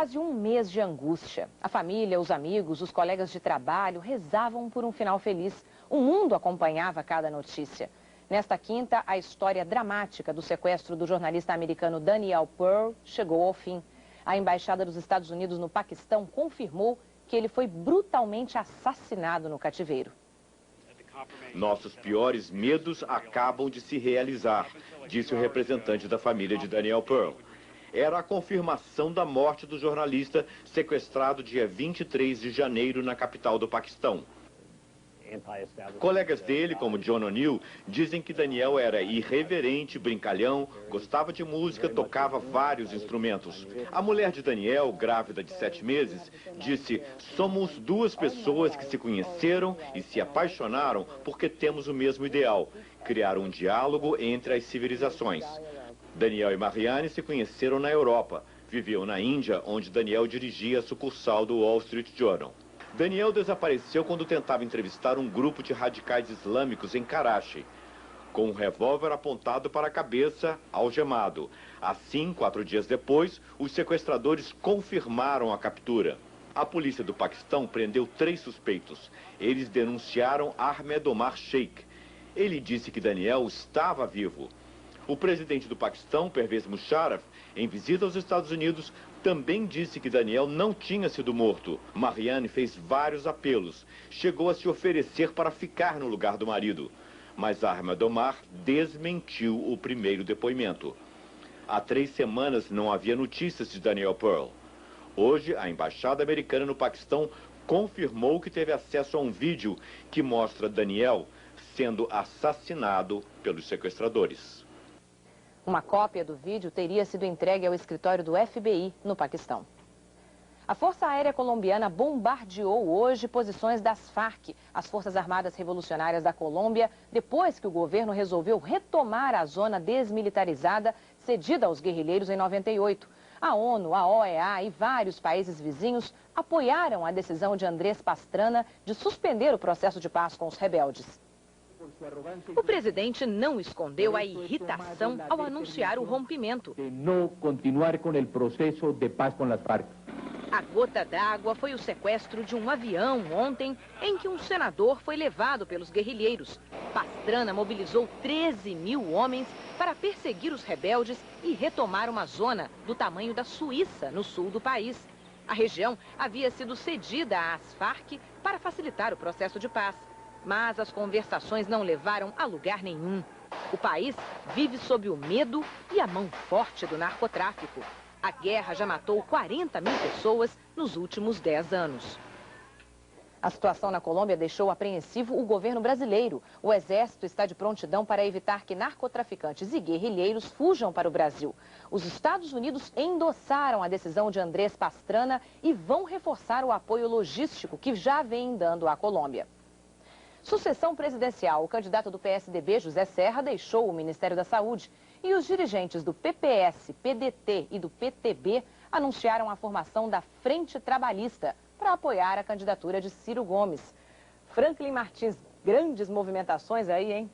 quase um mês de angústia. A família, os amigos, os colegas de trabalho rezavam por um final feliz. O mundo acompanhava cada notícia. Nesta quinta, a história dramática do sequestro do jornalista americano Daniel Pearl chegou ao fim. A Embaixada dos Estados Unidos no Paquistão confirmou que ele foi brutalmente assassinado no cativeiro. Nossos piores medos acabam de se realizar, disse o representante da família de Daniel Pearl. Era a confirmação da morte do jornalista sequestrado dia 23 de janeiro na capital do Paquistão. Colegas dele, como John O'Neill, dizem que Daniel era irreverente, brincalhão, gostava de música, tocava vários instrumentos. A mulher de Daniel, grávida de 7 meses, disse: "Somos duas pessoas que se conheceram e se apaixonaram porque temos o mesmo ideal, criar um diálogo entre as civilizações." Daniel e Marianne se conheceram na Europa. Viviam na Índia, onde Daniel dirigia a sucursal do Wall Street Journal. Daniel desapareceu quando tentava entrevistar um grupo de radicais islâmicos em Karachi, com um revólver apontado para a cabeça, algemado. Assim, 4 dias depois, os sequestradores confirmaram a captura. A polícia do Paquistão prendeu 3 suspeitos. Eles denunciaram Ahmed Omar Sheikh. Ele disse que Daniel estava vivo. O presidente do Paquistão, Pervez Musharraf, em visita aos Estados Unidos, também disse que Daniel não tinha sido morto. Marianne fez vários apelos. Chegou a se oferecer para ficar no lugar do marido. Mas Ahmed Omar desmentiu o primeiro depoimento. Há 3 semanas não havia notícias de Daniel Pearl. Hoje, a embaixada americana no Paquistão confirmou que teve acesso a um vídeo que mostra Daniel sendo assassinado pelos sequestradores. Uma cópia do vídeo teria sido entregue ao escritório do FBI no Paquistão. A Força Aérea Colombiana bombardeou hoje posições das FARC, as Forças Armadas Revolucionárias da Colômbia, depois que o governo resolveu retomar a zona desmilitarizada cedida aos guerrilheiros em 98. A ONU, a OEA e vários países vizinhos apoiaram a decisão de Andrés Pastrana de suspender o processo de paz com os rebeldes. O presidente não escondeu a irritação ao anunciar o rompimento. A gota d'água foi o sequestro de um avião ontem, em que um senador foi levado pelos guerrilheiros. Pastrana mobilizou 13 mil homens para perseguir os rebeldes e retomar uma zona do tamanho da Suíça, no sul do país. A região havia sido cedida às FARC para facilitar o processo de paz. Mas as conversações não levaram a lugar nenhum. O país vive sob o medo e a mão forte do narcotráfico. A guerra já matou 40 mil pessoas nos últimos 10 anos. A situação na Colômbia deixou apreensivo o governo brasileiro. O exército está de prontidão para evitar que narcotraficantes e guerrilheiros fujam para o Brasil. Os Estados Unidos endossaram a decisão de Andrés Pastrana e vão reforçar o apoio logístico que já vem dando à Colômbia. Sucessão presidencial. O candidato do PSDB, José Serra, deixou o Ministério da Saúde. E os dirigentes do PPS, PDT e do PTB anunciaram a formação da Frente Trabalhista para apoiar a candidatura de Ciro Gomes. Franklin Martins, grandes movimentações aí, hein?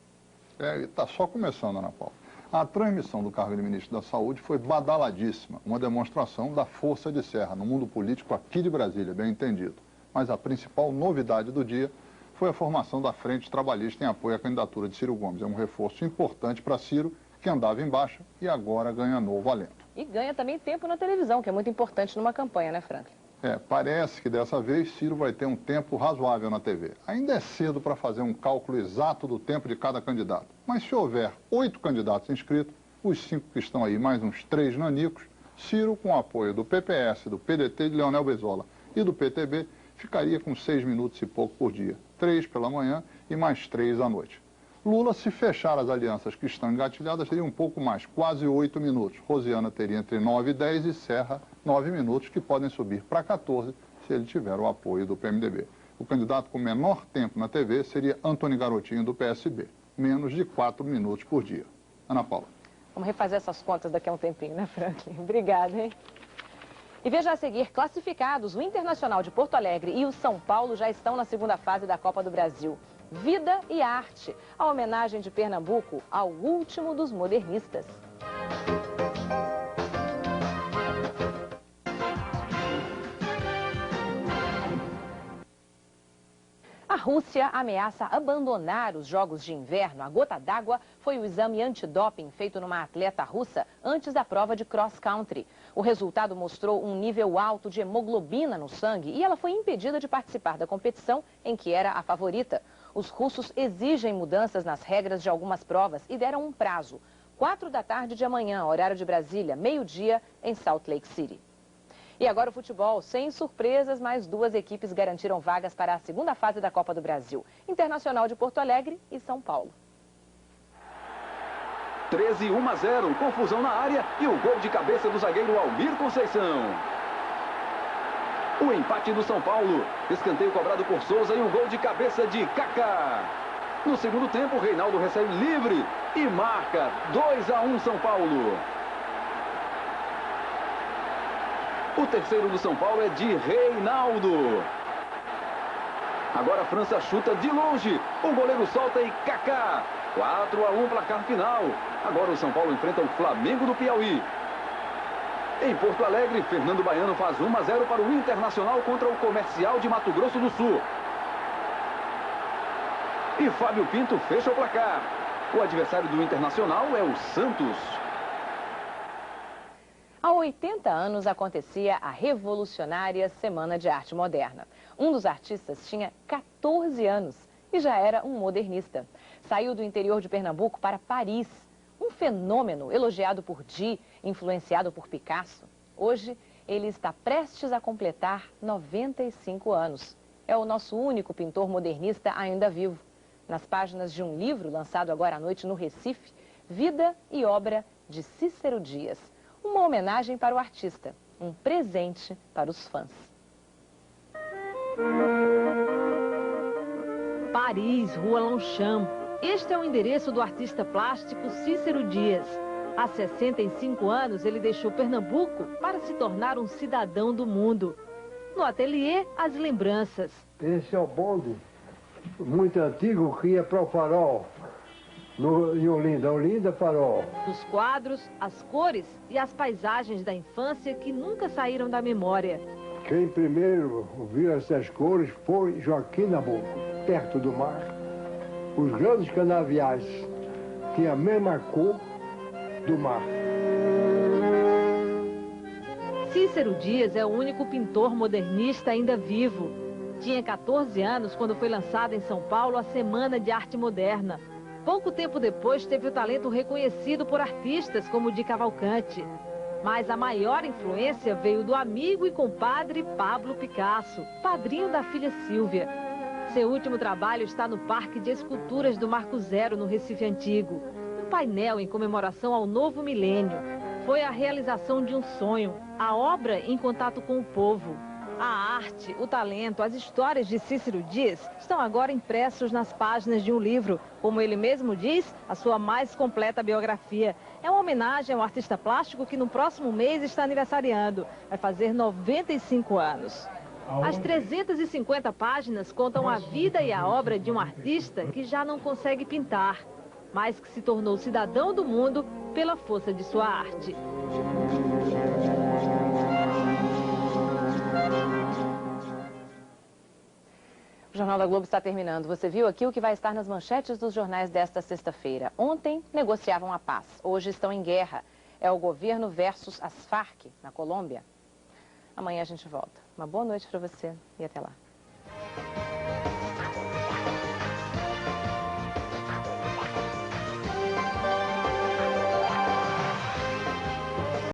Está só começando, Ana Paula. A transmissão do cargo de ministro da Saúde foi badaladíssima, uma demonstração da força de Serra no mundo político aqui de Brasília, bem entendido. Mas a principal novidade do dia foi a formação da Frente Trabalhista em apoio à candidatura de Ciro Gomes. É um reforço importante para Ciro, que andava em baixa e agora ganha novo alento. E ganha também tempo na televisão, que é muito importante numa campanha, né, Franklin? Parece que dessa vez Ciro vai ter um tempo razoável na TV. Ainda é cedo para fazer um cálculo exato do tempo de cada candidato. Mas se houver 8 candidatos inscritos, os 5 que estão aí, mais uns 3 nanicos, Ciro, com o apoio do PPS, do PDT de Leonel Brizola e do PTB, ficaria com 6 minutos e pouco por dia. 3 pela manhã e mais 3 à noite. Lula, se fechar as alianças que estão engatilhadas, teria um pouco mais, quase 8 minutos. Rosiana teria entre 9 e 10 e Serra 9 minutos, que podem subir para 14 se ele tiver o apoio do PMDB. O candidato com menor tempo na TV seria Antônio Garotinho, do PSB. Menos de 4 minutos por dia. Ana Paula. Vamos refazer essas contas daqui a um tempinho, né, Franklin? Obrigada, hein? E veja a seguir, classificados, o Internacional de Porto Alegre e o São Paulo já estão na segunda fase da Copa do Brasil. Vida e arte, a homenagem de Pernambuco ao último dos modernistas. Rússia ameaça abandonar os Jogos de Inverno. A gota d'água foi o exame antidoping feito numa atleta russa antes da prova de cross-country. O resultado mostrou um nível alto de hemoglobina no sangue e ela foi impedida de participar da competição em que era a favorita. Os russos exigem mudanças nas regras de algumas provas e deram um prazo. 4 da tarde de amanhã, horário de Brasília, meio-dia, em Salt Lake City. E agora o futebol, sem surpresas, mais 2 equipes garantiram vagas para a segunda fase da Copa do Brasil. Internacional de Porto Alegre e São Paulo. 13-1-0, confusão na área e o gol de cabeça do zagueiro Almir Conceição. O empate do São Paulo, escanteio cobrado por Souza e o gol de cabeça de Kaká. No segundo tempo, Reinaldo recebe livre e marca 2-1 São Paulo. O terceiro do São Paulo é de Reinaldo. Agora a França chuta de longe. O goleiro solta e Kaká. 4-1 placar final. Agora o São Paulo enfrenta o Flamengo do Piauí. Em Porto Alegre, Fernando Baiano faz 1-0 para o Internacional contra o Comercial de Mato Grosso do Sul. E Fábio Pinto fecha o placar. O adversário do Internacional é o Santos. Há 80 anos acontecia a revolucionária Semana de Arte Moderna. Um dos artistas tinha 14 anos e já era um modernista. Saiu do interior de Pernambuco para Paris. Um fenômeno elogiado por Di, influenciado por Picasso. Hoje, ele está prestes a completar 95 anos. É o nosso único pintor modernista ainda vivo. Nas páginas de um livro lançado agora à noite no Recife, Vida e Obra de Cícero Dias. Uma homenagem para o artista, um presente para os fãs. Paris, Rua Longchamp. Este é o endereço do artista plástico Cícero Dias. Há 65 anos, ele deixou Pernambuco para se tornar um cidadão do mundo. No ateliê, as lembranças. Esse é o bonde muito antigo que ia para o Farol. Em Olinda, Olinda, Farol. Os quadros, as cores e as paisagens da infância que nunca saíram da memória. Quem primeiro viu essas cores foi Joaquim Nabuco, perto do mar. Os grandes canaviais tinham a mesma cor do mar. Cícero Dias é o único pintor modernista ainda vivo. Tinha 14 anos quando foi lançada em São Paulo a Semana de Arte Moderna. Pouco tempo depois, teve o talento reconhecido por artistas como Di Cavalcanti. Mas a maior influência veio do amigo e compadre Pablo Picasso, padrinho da filha Sílvia. Seu último trabalho está no Parque de Esculturas do Marco Zero, no Recife Antigo. Um painel em comemoração ao novo milênio. Foi a realização de um sonho, a obra em contato com o povo. A arte, o talento, as histórias de Cícero Dias estão agora impressos nas páginas de um livro. Como ele mesmo diz, a sua mais completa biografia. É uma homenagem ao artista plástico que no próximo mês está aniversariando. Vai fazer 95 anos. As 350 páginas contam a vida e a obra de um artista que já não consegue pintar, mas que se tornou cidadão do mundo pela força de sua arte. O Jornal da Globo está terminando. Você viu aqui o que vai estar nas manchetes dos jornais desta sexta-feira. Ontem negociavam a paz, hoje estão em guerra. É o governo versus as Farc, na Colômbia. Amanhã a gente volta. Uma boa noite para você e até lá.